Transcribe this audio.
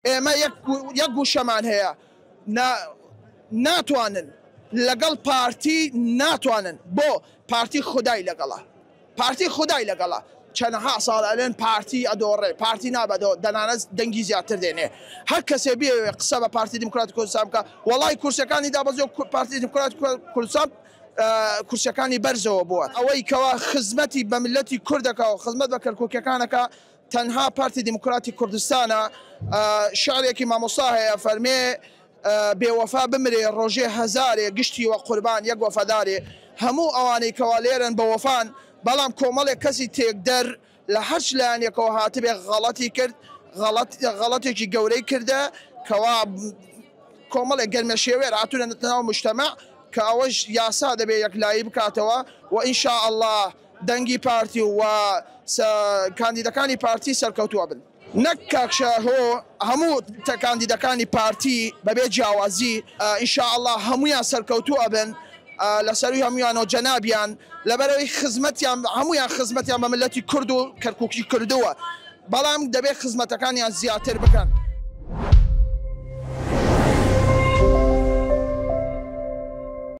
ئێمە یەک گوشەمان هەیە ناتوانن لەگەڵ پارتی ناتوانن بۆ پارتی خودای لەگەڵە پارتی خودای لەگەڵە چەندەها ساڵ ئەلێن پارتی ئەدۆڕێ پارتی نابەدەوە دەنانە دەنگی زیاتر دێنێ هەر کەسێ بێ قسە بە پارتی دیموکراتی کوردستان بکە وەڵای کورسەکانی دابەزێ پارتی دیموکراتی کوردستان کورسەکانی بەرزەوە بووە ئەوەی کەوا خزمەتی بە ملەتی کوردەکە و خزمەت بە کەرکووکەکانەکە تەنها پارتی دیموکراتی کوردستانە شعرێکی مامۆستا هەیە فەرمێ بێوەفا بمرێ ڕۆژێ هەزارێ گشتی وە قوربان یەک وەفادارێ هەموو ئەوانەی کەوا لێرن بە وەفان بەڵام کۆمەڵێک کەسی تێکدەر لە هەر لایەنێکەوە هاتبێ غەڵەتی کرد غەڵەتێکی گەورەی کردە کەوا کۆمەڵێک گەرمە شێوێر هاتوونە نەتەناو مجتەمەع کە ئەوەش یاسا دەبێ یەکلایی بکاتەوە و ئینشاء الله دەنگی پارتی و کاندیدەکانی پارتی سەرکەوتووە بن نەک کاکشەهۆ هەموو کاندیدەکانی پارتی بەبێ جیاوازی ئینشاء الله هەمویان سەرکەوتووە بن لەسەروی هەمویانەوە جەنابیان لەبەرەوەی خزمەتیان هەمویان خزمەتیان بە ملەتی کورد و کەرکووکی کردووە بەڵام دەبێت خزمەتەکانیان زیاتر بکەن.